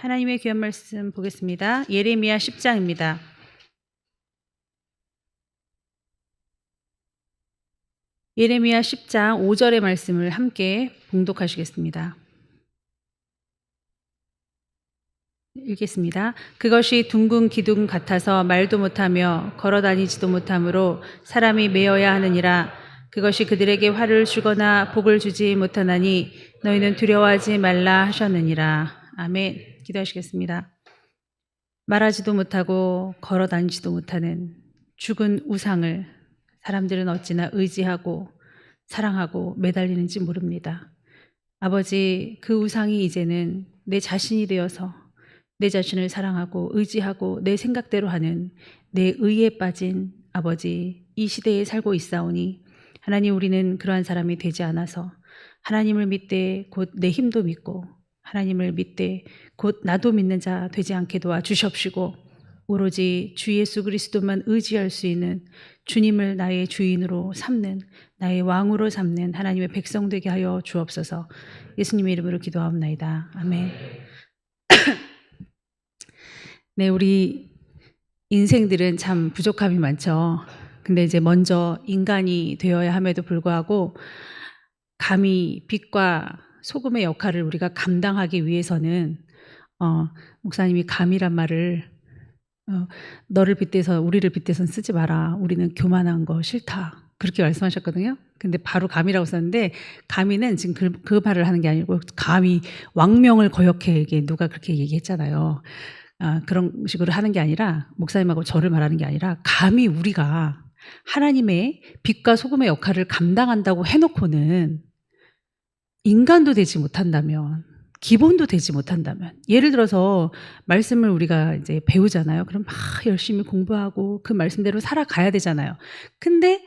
하나님의 귀한 말씀 보겠습니다. 예레미야 10장입니다. 예레미야 10장 5절의 말씀을 함께 봉독하시겠습니다. 읽겠습니다. 그것이 둥근 기둥 같아서 말도 못하며 걸어다니지도 못하므로 사람이 메어야 하느니라. 그것이 그들에게 화를 주거나 복을 주지 못하나니 너희는 두려워하지 말라 하셨느니라. 아멘. 기도하시겠습니다. 말하지도 못하고 걸어다니지도 못하는 죽은 우상을 사람들은 어찌나 의지하고 사랑하고 매달리는지 모릅니다. 아버지, 그 우상이 이제는 내 자신이 되어서 내 자신을 사랑하고 의지하고 내 생각대로 하는 내 의에 빠진 아버지, 이 시대에 살고 있사오니 하나님, 우리는 그러한 사람이 되지 않아서 하나님을 믿되 곧 내 힘도 믿고 하나님을 믿되 곧 나도 믿는 자 되지 않게 도와주시옵시고 오로지 주 예수 그리스도만 의지할 수 있는 주님을 나의 주인으로 삼는 나의 왕으로 삼는 하나님의 백성 되게 하여 주옵소서. 예수님의 이름으로 기도하옵나이다. 아멘. 네, 우리 인생들은 참 부족함이 많죠. 근데 이제 먼저 인간이 되어야 함에도 불구하고 감히 빛과 소금의 역할을 우리가 감당하기 위해서는 목사님이 감이란 말을 너를 빗대서 우리를 빗대선 쓰지 마라. 우리는 교만한 거 싫다. 그렇게 말씀하셨거든요. 근데 바로 감이라고 썼는데 감이는 지금 그 말을 하는 게 아니고 감히 왕명을 거역해 이게 누가 그렇게 얘기했잖아요. 그런 식으로 하는 게 아니라 목사님하고 저를 말하는 게 아니라 감히 우리가 하나님의 빛과 소금의 역할을 감당한다고 해놓고는 인간도 되지 못한다면, 기본도 되지 못한다면, 예를 들어서 말씀을 우리가 이제 배우잖아요. 그럼 막 열심히 공부하고 그 말씀대로 살아가야 되잖아요. 근데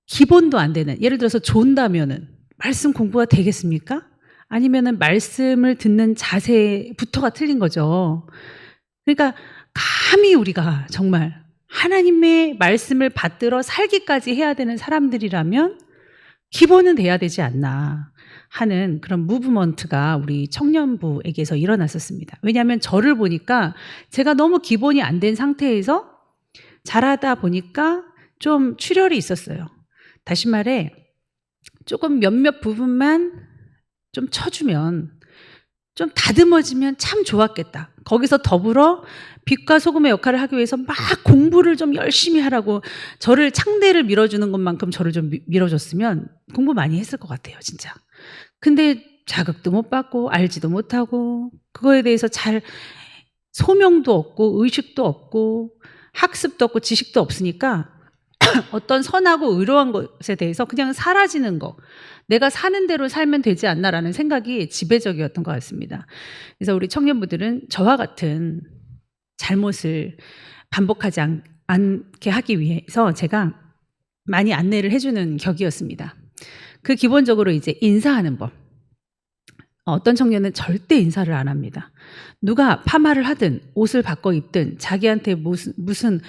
기본도 안 되는, 예를 들어서 존다면은 말씀 공부가 되겠습니까? 아니면은 말씀을 듣는 자세부터가 틀린 거죠. 그러니까 감히 우리가 정말 하나님의 말씀을 받들어 살기까지 해야 되는 사람들이라면 기본은 돼야 되지 않나 하는 그런 무브먼트가 우리 청년부에게서 일어났었습니다. 왜냐하면 저를 보니까 제가 너무 기본이 안 된 상태에서 자라다 보니까 좀 출혈이 있었어요. 다시 말해 조금 몇몇 부분만 좀 쳐주면, 좀 다듬어지면 참 좋았겠다. 거기서 더불어 빛과 소금의 역할을 하기 위해서 막 공부를 좀 열심히 하라고 저를 창대를 밀어주는 것만큼 저를 좀 밀어줬으면 공부 많이 했을 것 같아요, 진짜. 근데 자극도 못 받고 알지도 못하고 그거에 대해서 잘 소명도 없고 의식도 없고 학습도 없고 지식도 없으니까 어떤 선하고 의로한 것에 대해서 그냥 사라지는 거, 내가 사는 대로 살면 되지 않나라는 생각이 지배적이었던 것 같습니다. 그래서 우리 청년부들은 저와 같은 잘못을 반복하지 않게 하기 위해서 제가 많이 안내를 해주는 격이었습니다. 그 기본적으로 이제 인사하는 법. 어떤 청년은 절대 인사를 안 합니다. 누가 파마를 하든 옷을 바꿔 입든 자기한테 무슨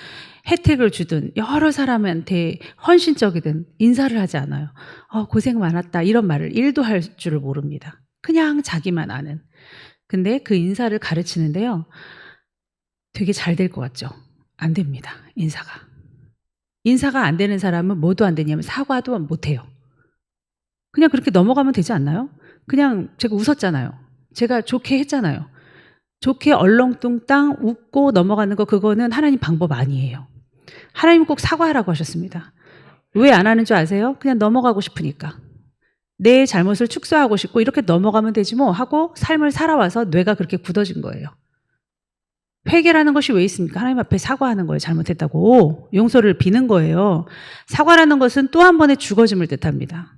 혜택을 주든 여러 사람한테 헌신적이든 인사를 하지 않아요. 고생 많았다 이런 말을 1도 할 줄을 모릅니다. 그냥 자기만 아는. 근데 그 인사를 가르치는데요, 되게 잘 될 것 같죠? 안 됩니다. 인사가 안 되는 사람은 뭐도 안 되냐면 사과도 못 해요. 그냥 그렇게 넘어가면 되지 않나요? 그냥 제가 웃었잖아요. 제가 좋게 했잖아요. 좋게 얼렁뚱땅 웃고 넘어가는 거, 그거는 하나님 방법 아니에요. 하나님 꼭 사과하라고 하셨습니다. 왜 안 하는 줄 아세요? 그냥 넘어가고 싶으니까. 내 잘못을 축소하고 싶고 이렇게 넘어가면 되지 뭐 하고 삶을 살아와서 뇌가 그렇게 굳어진 거예요. 회개라는 것이 왜 있습니까? 하나님 앞에 사과하는 거예요. 잘못했다고. 용서를 비는 거예요. 사과라는 것은 또 한 번의 죽어짐을 뜻합니다.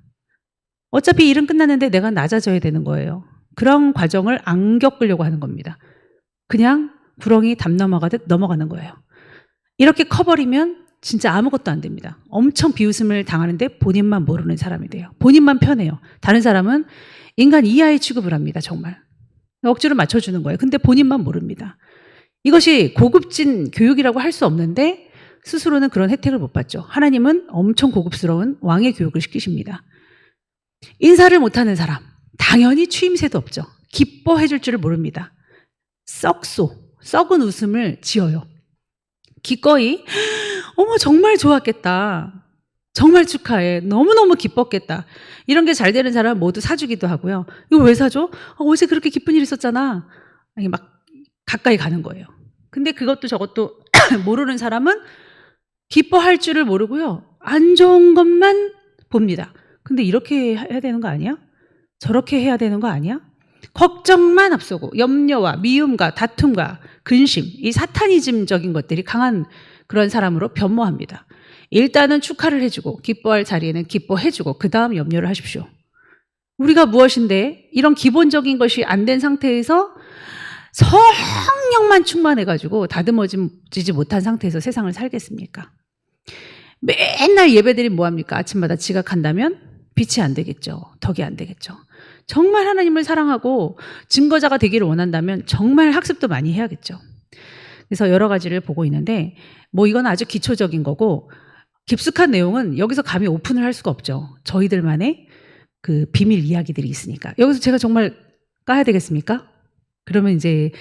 어차피 일은 끝났는데 내가 낮아져야 되는 거예요. 그런 과정을 안 겪으려고 하는 겁니다. 그냥 구렁이 담 넘어가듯 넘어가는 거예요. 이렇게 커버리면 진짜 아무것도 안 됩니다. 엄청 비웃음을 당하는데 본인만 모르는 사람이 돼요. 본인만 편해요. 다른 사람은 인간 이하의 취급을 합니다. 정말. 억지로 맞춰주는 거예요. 근데 본인만 모릅니다. 이것이 고급진 교육이라고 할 수 없는데 스스로는 그런 혜택을 못 받죠. 하나님은 엄청 고급스러운 왕의 교육을 시키십니다. 인사를 못하는 사람, 당연히 추임새도 없죠. 기뻐해 줄 줄을 모릅니다. 썩은 웃음을 지어요. 기꺼이 어머 정말 좋았겠다. 정말 축하해. 너무너무 기뻤겠다. 이런 게 잘 되는 사람은 모두 사주기도 하고요. 이거 왜 사줘? 어제 그렇게 기쁜 일 있었잖아. 이게 막 가까이 가는 거예요. 근데 그것도 저것도 모르는 사람은 기뻐할 줄을 모르고요. 안 좋은 것만 봅니다. 근데 이렇게 해야 되는 거 아니야? 저렇게 해야 되는 거 아니야? 걱정만 앞서고 염려와 미움과 다툼과 근심, 이 사타니즘적인 것들이 강한 그런 사람으로 변모합니다. 일단은 축하를 해주고 기뻐할 자리에는 기뻐해주고 그 다음 염려를 하십시오. 우리가 무엇인데 이런 기본적인 것이 안 된 상태에서 성령만 충만해가지고 다듬어지지 못한 상태에서 세상을 살겠습니까? 맨날 예배드림 뭐합니까? 아침마다 지각한다면 빛이 안 되겠죠. 덕이 안 되겠죠. 정말 하나님을 사랑하고 증거자가 되기를 원한다면 정말 학습도 많이 해야겠죠. 그래서 여러 가지를 보고 있는데 뭐 이건 아주 기초적인 거고 깊숙한 내용은 여기서 감히 오픈을 할 수가 없죠. 저희들만의 그 비밀 이야기들이 있으니까. 여기서 제가 정말 까야 되겠습니까? 그러면 이제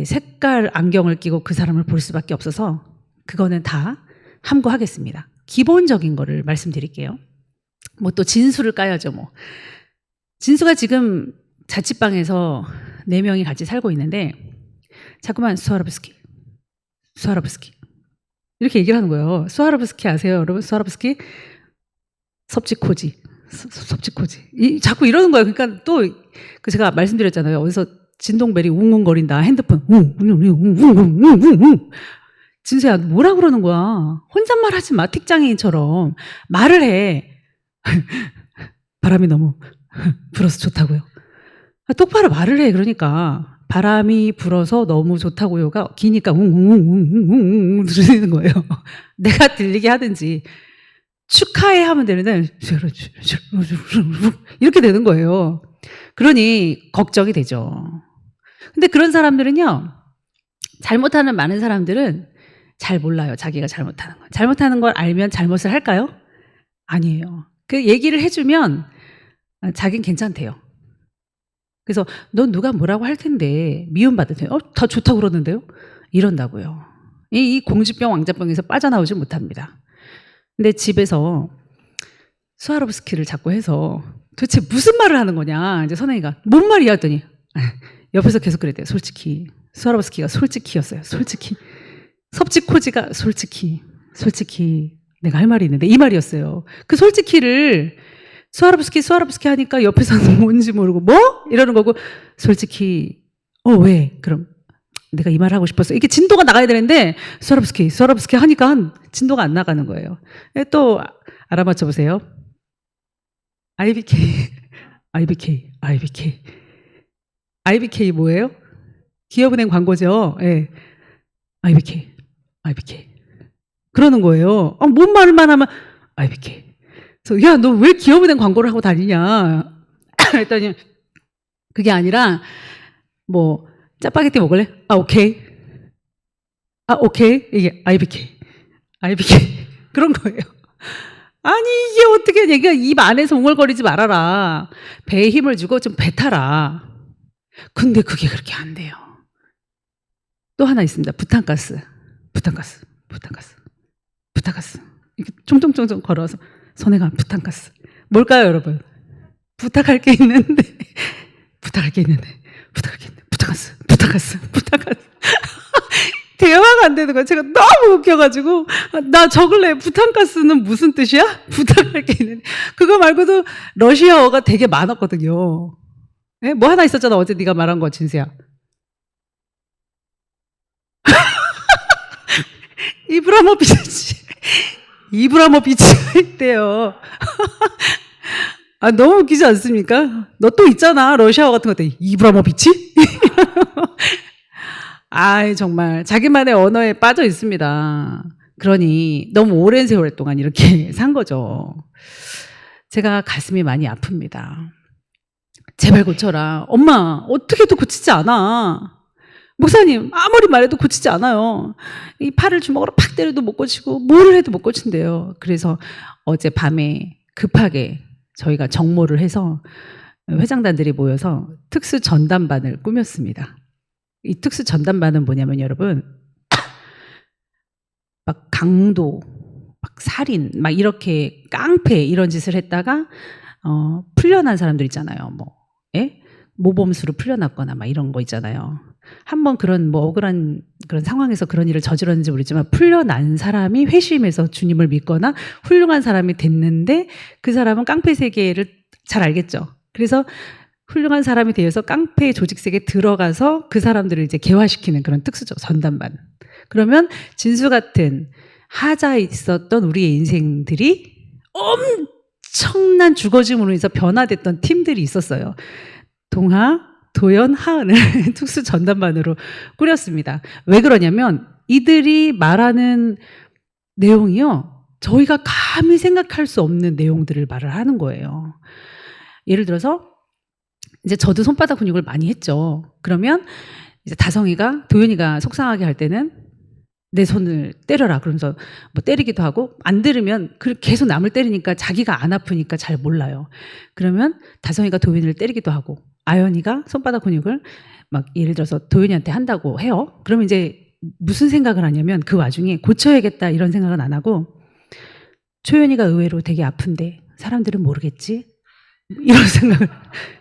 색깔 안경을 끼고 그 사람을 볼 수밖에 없어서 그거는 다 함구하겠습니다. 기본적인 거를 말씀드릴게요. 뭐 또 진수를 까야죠 뭐. 진수가 지금 자취방에서 4명이 같이 살고 있는데 자꾸만 스와로브스키 이렇게 얘기를 하는 거예요. 스와로브스키 아세요 여러분? 스와로브스키 섭지코지 자꾸 이러는 거예요. 그러니까 또 그 제가 말씀드렸잖아요. 어디서 진동벨이 웅웅거린다. 핸드폰 웅. 진수야 뭐라 그러는 거야? 혼잣말 하지 마. 틱장애인처럼 말을 해. 바람이 너무 불어서 좋다고요. 똑바로 말을 해. 그러니까 바람이 불어서 너무 좋다고요가 기니까 웅웅웅웅웅 들리는 거예요. 내가 들리게 하든지 축하해 하면 되는데 이렇게 되는 거예요. 그러니 걱정이 되죠. 근데 그런 사람들은요, 잘못하는 많은 사람들은 잘 몰라요. 자기가 잘못하는 걸. 잘못하는 걸 알면 잘못을 할까요? 아니에요. 그 얘기를 해주면 자긴 괜찮대요. 그래서 넌 누가 뭐라고 할 텐데 미움받을 텐데 다 좋다고 그러는데요? 이런다고요. 이 공주병 왕자병에서 빠져나오지 못합니다. 근데 집에서 스와로브스키를 자꾸 해서 도대체 무슨 말을 하는 거냐 이제 선생님이 뭔 말이야 했더니 옆에서 계속 그랬대요. 솔직히 스와로브스키가 솔직히였어요. 솔직히 섭지코지가 솔직히 내가 할 말이 있는데 이 말이었어요. 그 솔직히를 스와로브스키 하니까 옆에서는 뭔지 모르고 뭐? 이러는 거고 솔직히 왜? 그럼 내가 이 말을 하고 싶었어. 이게 진도가 나가야 되는데 스와로브스키 하니까 진도가 안 나가는 거예요. 또 알아맞혀 보세요. IBK 뭐예요? 기업은행 광고죠. 네. IBK 그러는 거예요. 뭔 말만 하면 IBK. 그래서 야, 너 왜 기업은행 광고를 하고 다니냐? 했더니 그게 아니라 뭐 짜파게티 먹을래? 오케이. 이게 IBK 그런 거예요. 아니 이게 어떻게 얘가 입 안에서 웅얼거리지 말아라. 배에 힘을 주고 좀 뱉어라. 근데 그게 그렇게 안 돼요. 또 하나 있습니다. 부탄가스. 이렇게 총총총총 걸어서 손해가 부탄가스. 뭘까요, 여러분? 부탁할 게 있는데 부탄가스. 대화가 안 되는 거야. 제가 너무 웃겨가지고 나 적을래. 부탄가스는 무슨 뜻이야? 부탁할 게 있는데 그거 말고도 러시아어가 되게 많았거든요. 네? 뭐 하나 있었잖아. 어제 네가 말한 거 진수야. 이브라모비치가 있대요. 너무 웃기지 않습니까? 너 또 있잖아. 러시아어 같은 것도 이브라모비치? 정말 자기만의 언어에 빠져 있습니다. 그러니 너무 오랜 세월 동안 이렇게 산 거죠. 제가 가슴이 많이 아픕니다. 제발 고쳐라. 엄마 어떻게 해도 고치지 않아. 목사님 아무리 말해도 고치지 않아요. 이 팔을 주먹으로 팍 때려도 못 고치고 뭐를 해도 못 고친대요. 그래서 어제 밤에 급하게 저희가 정모를 해서 회장단들이 모여서 특수 전담반을 꾸몄습니다. 이 특수 전담반은 뭐냐면 여러분, 막 강도, 막 살인, 막 이렇게 깡패 이런 짓을 했다가 풀려난 사람들 있잖아요. 뭐, 예? 모범수로 풀려났거나 막 이런 거 있잖아요. 한번 그런 뭐 억울한 그런 상황에서 그런 일을 저질렀는지 모르지만 풀려난 사람이 회심해서 주님을 믿거나 훌륭한 사람이 됐는데 그 사람은 깡패 세계를 잘 알겠죠. 그래서 훌륭한 사람이 되어서 깡패 조직 세계에 들어가서 그 사람들을 이제 개화시키는 그런 특수적 전담반. 그러면 진수 같은 하자 있었던 우리의 인생들이 엄청난 죽어짐으로 인해서 변화됐던 팀들이 있었어요. 동하, 도연, 하은을 특수 전담반으로 꾸렸습니다. 왜 그러냐면 이들이 말하는 내용이요, 저희가 감히 생각할 수 없는 내용들을 말을 하는 거예요. 예를 들어서 이제 저도 손바닥 근육을 많이 했죠. 그러면 이제 다성이가, 도연이가 속상하게 할 때는 내 손을 때려라 그러면서 뭐 때리기도 하고, 안 들으면 계속 남을 때리니까 자기가 안 아프니까 잘 몰라요. 그러면 다성이가 도연이를 때리기도 하고, 아연이가 손바닥 근육을 막 예를 들어서 도연이한테 한다고 해요. 그러면 이제 무슨 생각을 하냐면 그 와중에 고쳐야겠다 이런 생각은 안 하고, 초연이가 의외로 되게 아픈데 사람들은 모르겠지? 이런 생각을.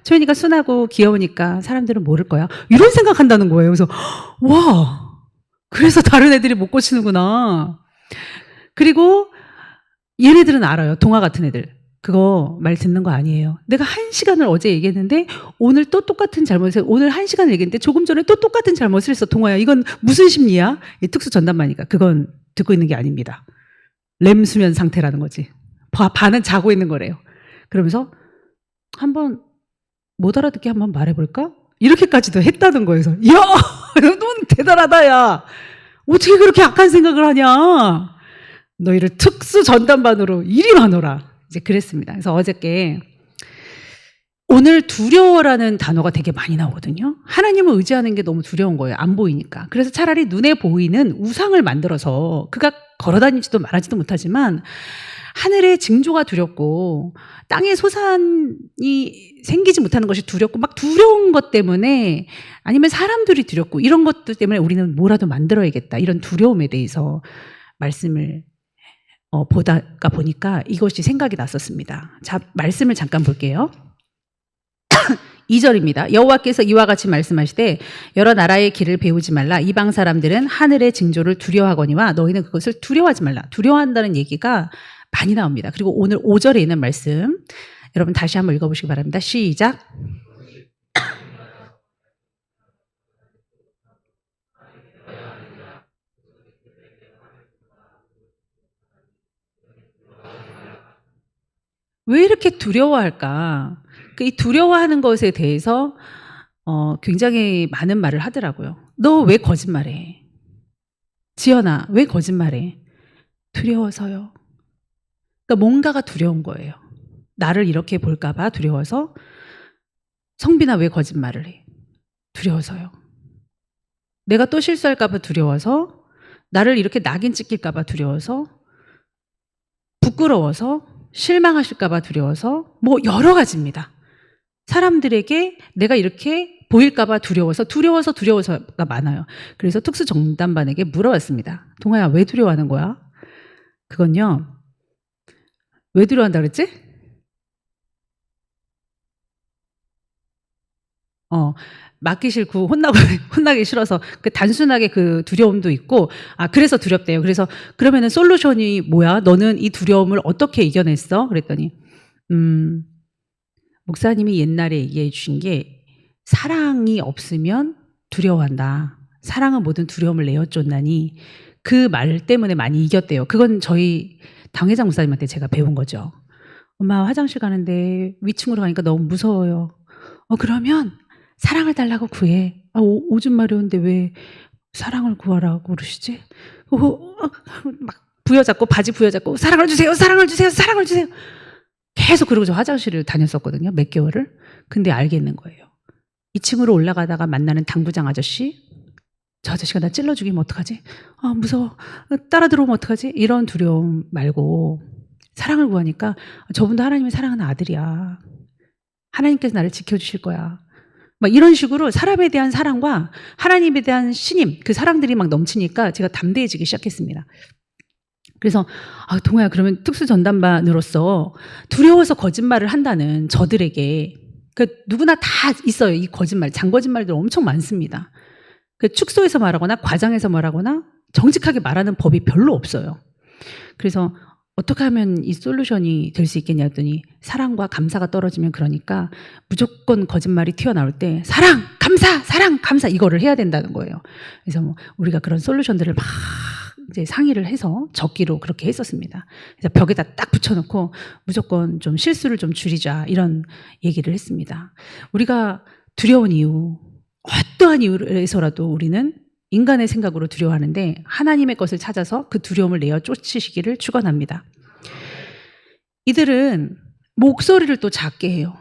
초연이가 순하고 귀여우니까 사람들은 모를 거야. 이런 생각한다는 거예요. 그래서 와, 그래서 다른 애들이 못 고치는구나. 그리고 얘네들은 알아요. 동화 같은 애들. 그거 말 듣는 거 아니에요. 내가 1시간을 어제 얘기했는데 오늘 또 똑같은 잘못을, 오늘 1시간을 얘기했는데 조금 전에 또 똑같은 잘못을 했어. 동화야, 이건 무슨 심리야? 이 특수 전담반이니까. 그건 듣고 있는 게 아닙니다. 렘 수면 상태라는 거지. 반은 자고 있는 거래요. 그러면서 한번 못 알아듣게 한번 말해볼까? 이렇게까지도 했다는 거예요. 그래서 이야, 넌 대단하다, 야. 어떻게 그렇게 악한 생각을 하냐? 너희를 특수 전담반으로 이리 와노라. 이제 그랬습니다. 그래서 어저께 오늘 두려워라는 단어가 되게 많이 나오거든요. 하나님을 의지하는 게 너무 두려운 거예요. 안 보이니까. 그래서 차라리 눈에 보이는 우상을 만들어서, 그가 걸어다니지도 말하지도 못하지만 하늘의 징조가 두렵고 땅에 소산이 생기지 못하는 것이 두렵고, 막 두려운 것 때문에, 아니면 사람들이 두렵고 이런 것들 때문에 우리는 뭐라도 만들어야겠다, 이런 두려움에 대해서 말씀을 보다가 보니까 이것이 생각이 났었습니다. 자, 말씀을 잠깐 볼게요. 2절입니다. 여호와께서 이와 같이 말씀하시되 여러 나라의 길을 배우지 말라. 이방 사람들은 하늘의 징조를 두려워하거니와 너희는 그것을 두려워하지 말라. 두려워한다는 얘기가 많이 나옵니다. 그리고 오늘 5절에 있는 말씀 여러분 다시 한번 읽어보시기 바랍니다. 시작. 왜 이렇게 두려워할까? 이 두려워하는 것에 대해서 굉장히 많은 말을 하더라고요. 너 왜 거짓말해? 지연아, 왜 거짓말해? 두려워서요. 그러니까 뭔가가 두려운 거예요. 나를 이렇게 볼까 봐 두려워서. 성빈아, 왜 거짓말을 해? 두려워서요. 내가 또 실수할까 봐 두려워서. 나를 이렇게 낙인 찍힐까 봐 두려워서. 부끄러워서. 실망하실까 봐 두려워서. 뭐 여러 가지입니다. 사람들에게 내가 이렇게 보일까 봐 두려워서가 많아요. 그래서 특수 전담반에게 물어봤습니다. 동아야, 왜 두려워하는 거야? 그건요, 왜 두려워한다 그랬지? 맞기 싫고 혼나기 싫어서, 그 단순하게 그 두려움도 있고, 그래서 두렵대요. 그래서 그러면은 솔루션이 뭐야? 너는 이 두려움을 어떻게 이겨냈어? 그랬더니 목사님이 옛날에 얘기해 주신 게, 사랑이 없으면 두려워한다. 사랑은 모든 두려움을 내어쫓나니, 그 말 때문에 많이 이겼대요. 그건 저희 당회장 목사님한테 제가 배운 거죠. 엄마, 화장실 가는데 위층으로 가니까 너무 무서워요. 그러면 사랑을 달라고 구해. 오줌 마려운데 왜 사랑을 구하라고 그러시지? 막 부여잡고, 바지 부여잡고, 사랑을 주세요, 사랑을 주세요, 사랑을 주세요. 계속 그러고 저 화장실을 다녔었거든요. 몇 개월을. 근데 알겠는 거예요. 2층으로 올라가다가 만나는 당구장 아저씨, 저 아저씨가 나 찔러 죽이면 어떡하지? 무서워. 따라 들어오면 어떡하지? 이런 두려움 말고 사랑을 구하니까, 저분도 하나님이 사랑하는 아들이야. 하나님께서 나를 지켜주실 거야. 막 이런 식으로 사람에 대한 사랑과 하나님에 대한 신임, 그 사랑들이 막 넘치니까 제가 담대해지기 시작했습니다. 그래서 동아야, 그러면 특수전담반으로서 두려워서 거짓말을 한다는 저들에게, 누구나 다 있어요. 이 거짓말, 장거짓말들 엄청 많습니다. 축소해서 말하거나 과장해서 말하거나 정직하게 말하는 법이 별로 없어요. 그래서 어떻게 하면 이 솔루션이 될 수 있겠냐 했더니, 사랑과 감사가 떨어지면, 그러니까 무조건 거짓말이 튀어나올 때 사랑, 감사 이거를 해야 된다는 거예요. 그래서 뭐 우리가 그런 솔루션들을 막 이제 상의를 해서 적기로 그렇게 했었습니다. 그래서 벽에다 딱 붙여놓고 무조건 좀 실수를 좀 줄이자, 이런 얘기를 했습니다. 우리가 두려운 이유, 어떠한 이유에서라도 우리는 인간의 생각으로 두려워하는데 하나님의 것을 찾아서 그 두려움을 내어 쫓으시기를 축원합니다. 이들은 목소리를 또 작게 해요.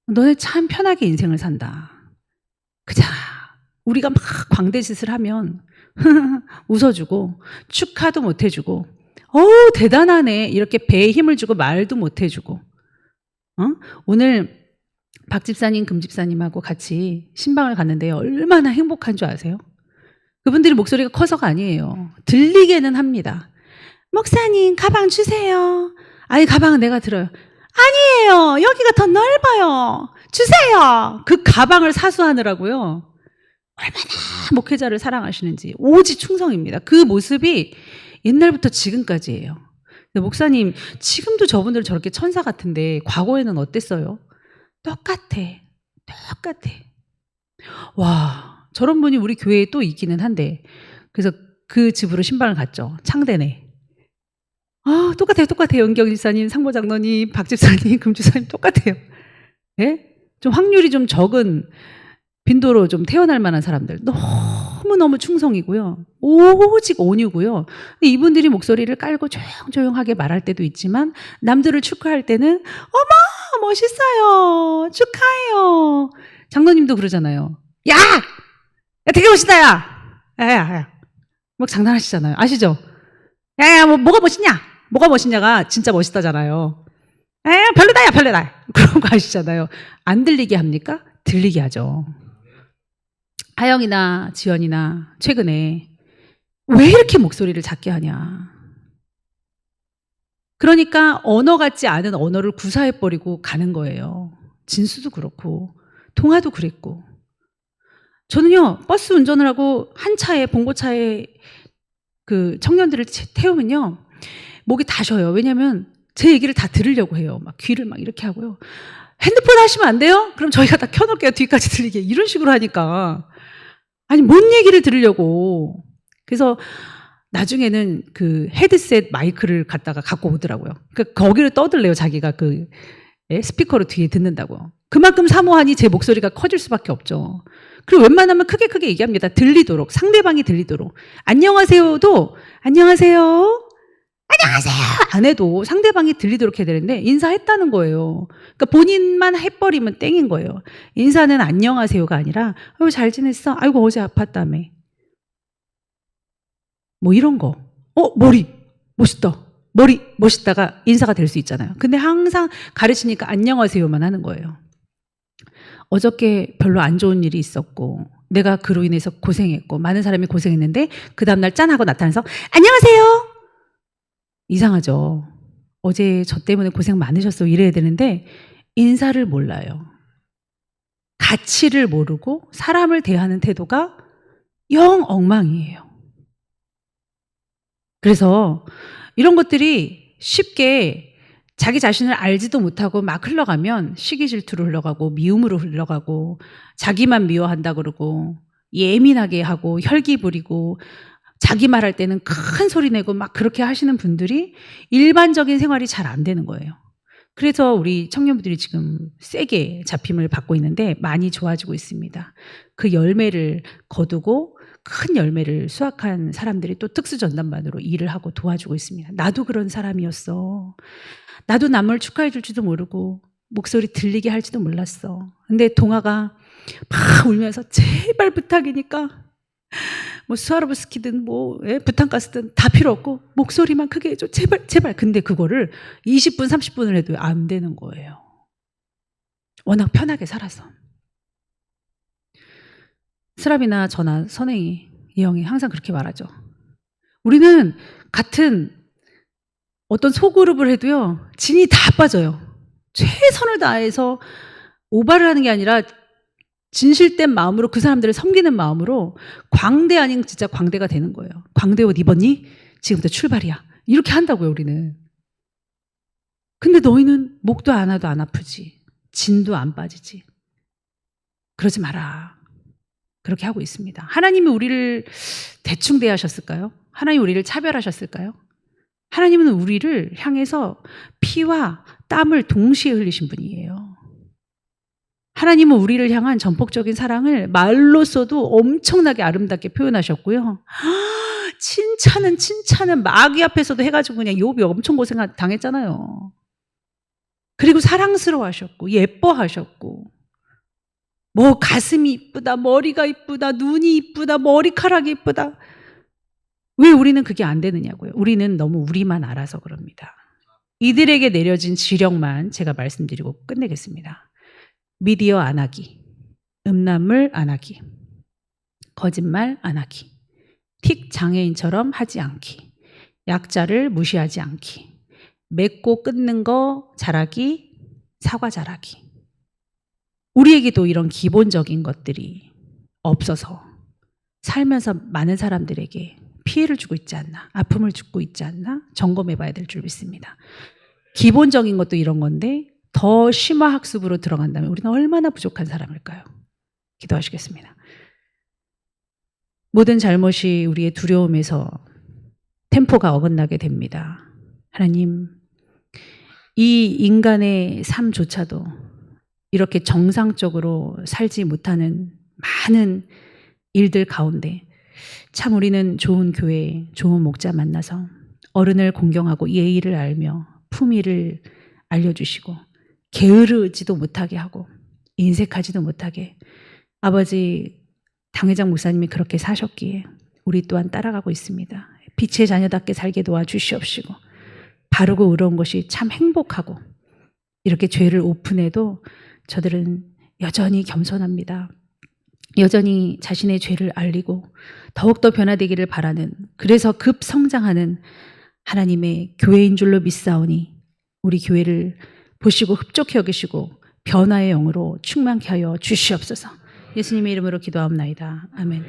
너네 참 편하게 인생을 산다. 그자 우리가 막 광대짓을 하면 웃어주고 축하도 못 해주고 대단하네 이렇게 배에 힘을 주고 말도 못 해주고, 오늘 박 집사님, 금 집사님하고 같이 신방을 갔는데 얼마나 행복한 줄 아세요? 그분들이 목소리가 커서가 아니에요. 들리게는 합니다. 목사님, 가방 주세요. 아니, 가방은 내가 들어요. 아니에요. 여기가 더 넓어요. 주세요. 그 가방을 사수하느라고요. 얼마나 목회자를 사랑하시는지. 오직 충성입니다. 그 모습이 옛날부터 지금까지예요. 목사님, 지금도 저분들 저렇게 천사 같은데 과거에는 어땠어요? 똑같아. 와, 저런 분이 우리 교회에 또 있기는 한데, 그래서 그 집으로 신방을 갔죠. 창대네. 똑같아요. 연경 집사님, 상보 장로님, 박 집사님, 금 집사님 똑같아요. 예? 좀 확률이 좀 적은 빈도로 좀 태어날 만한 사람들. 너무너무 충성이고요. 오직 온유고요. 근데 이분들이 목소리를 깔고 조용조용하게 말할 때도 있지만, 남들을 축하할 때는 어머 멋있어요, 축하해요. 장로님도 그러잖아요. 야 되게 멋있다. 야 막 장난하시잖아요. 아시죠? 야 뭐가 멋있냐가 진짜 멋있다잖아요. 별로다. 그런 거 아시잖아요. 안 들리게 합니까? 들리게 하죠. 하영이나 지연이나 최근에 왜 이렇게 목소리를 작게 하냐. 그러니까 언어 같지 않은 언어를 구사해버리고 가는 거예요. 진수도 그렇고 동아도 그랬고. 저는요, 버스 운전을 하고 한 차에, 봉고차에 그 청년들을 태우면요, 목이 다 쉬어요. 왜냐면 제 얘기를 다 들으려고 해요. 막 귀를 막 이렇게 하고요. 핸드폰 하시면 안 돼요? 그럼 저희가 다 켜놓을게요. 뒤까지 들리게. 이런 식으로 하니까. 아니, 뭔 얘기를 들으려고. 그래서 나중에는 그 헤드셋 마이크를 갖고 오더라고요. 거기를 떠들래요. 자기가 그 스피커로 뒤에 듣는다고. 그만큼 사모하니 제 목소리가 커질 수밖에 없죠. 그리고 웬만하면 크게 얘기합니다. 들리도록, 상대방이 들리도록. 안녕하세요도 안녕하세요 안 해도 상대방이 들리도록 해야 되는데 인사했다는 거예요. 그러니까 본인만 해버리면 땡인 거예요. 인사는 안녕하세요가 아니라 잘 지냈어? 아이고 어제 아팠다며. 뭐 이런 거. 머리 멋있다. 머리 멋있다가 인사가 될 수 있잖아요. 근데 항상 가르치니까 안녕하세요만 하는 거예요. 어저께 별로 안 좋은 일이 있었고 내가 그로 인해서 고생했고 많은 사람이 고생했는데 그 다음날 짠하고 나타나서 안녕하세요. 이상하죠. 어제 저 때문에 고생 많으셨어 이래야 되는데 인사를 몰라요. 가치를 모르고 사람을 대하는 태도가 영 엉망이에요. 그래서 이런 것들이 쉽게 자기 자신을 알지도 못하고 막 흘러가면 시기 질투로 흘러가고 미움으로 흘러가고 자기만 미워한다 그러고 예민하게 하고 혈기 부리고 자기 말할 때는 큰 소리 내고 막 그렇게 하시는 분들이 일반적인 생활이 잘 안 되는 거예요. 그래서 우리 청년분들이 지금 세게 잡힘을 받고 있는데 많이 좋아지고 있습니다. 그 열매를 거두고 큰 열매를 수확한 사람들이 또 특수전담반으로 일을 하고 도와주고 있습니다. 나도 그런 사람이었어. 나도 남을 축하해 줄지도 모르고 목소리 들리게 할지도 몰랐어. 근데 동아가 막 울면서 제발 부탁이니까 뭐 스와로브스키든 뭐 부탄가스든 다 필요 없고 목소리만 크게 해줘. 제발. 근데 그거를 20분 30분을 해도 안 되는 거예요. 워낙 편하게 살아서. 스랍이나 저나 선행이, 이 형이 항상 그렇게 말하죠. 우리는 같은 어떤 소그룹을 해도요, 진이 다 빠져요. 최선을 다해서 오바를 하는 게 아니라 진실된 마음으로 그 사람들을 섬기는 마음으로 광대 아닌 진짜 광대가 되는 거예요. 광대 옷 입었니? 지금부터 출발이야. 이렇게 한다고요, 우리는. 근데 너희는 목도 안 와도 안 아프지. 진도 안 빠지지. 그러지 마라. 그렇게 하고 있습니다. 하나님이 우리를 대충 대하셨을까요? 하나님 우리를 차별하셨을까요? 하나님은 우리를 향해서 피와 땀을 동시에 흘리신 분이에요. 하나님은 우리를 향한 전폭적인 사랑을 말로써도 엄청나게 아름답게 표현하셨고요. 칭찬은 마귀 앞에서도 해가지고 그냥 욥이 엄청 고생 당했잖아요. 그리고 사랑스러워하셨고 예뻐하셨고, 뭐 가슴이 이쁘다, 머리가 이쁘다, 눈이 이쁘다, 머리카락이 이쁘다. 왜 우리는 그게 안 되느냐고요. 우리는 너무 우리만 알아서 그럽니다. 이들에게 내려진 지령만 제가 말씀드리고 끝내겠습니다. 미디어 안 하기, 음란물 안 하기, 거짓말 안 하기, 틱 장애인처럼 하지 않기, 약자를 무시하지 않기, 맺고 끊는 거 잘하기, 사과 잘하기. 우리에게도 이런 기본적인 것들이 없어서 살면서 많은 사람들에게 피해를 주고 있지 않나, 아픔을 주고 있지 않나 점검해 봐야 될 줄 믿습니다. 기본적인 것도 이런 건데 더 심화 학습으로 들어간다면 우리는 얼마나 부족한 사람일까요? 기도하시겠습니다. 모든 잘못이 우리의 두려움에서 템포가 어긋나게 됩니다. 하나님, 이 인간의 삶조차도 이렇게 정상적으로 살지 못하는 많은 일들 가운데 참 우리는 좋은 교회, 좋은 목자 만나서 어른을 공경하고 예의를 알며 품위를 알려주시고 게으르지도 못하게 하고 인색하지도 못하게, 아버지 당회장 목사님이 그렇게 사셨기에 우리 또한 따라가고 있습니다. 빛의 자녀답게 살게 도와주시옵시고 바르고 의로운 것이 참 행복하고, 이렇게 죄를 오픈해도 저들은 여전히 겸손합니다. 여전히 자신의 죄를 알리고 더욱더 변화되기를 바라는, 그래서 급성장하는 하나님의 교회인 줄로 믿사오니 우리 교회를 보시고 흡족히 여기시고 변화의 영으로 충만케 하여 주시옵소서. 예수님의 이름으로 기도하옵나이다. 아멘.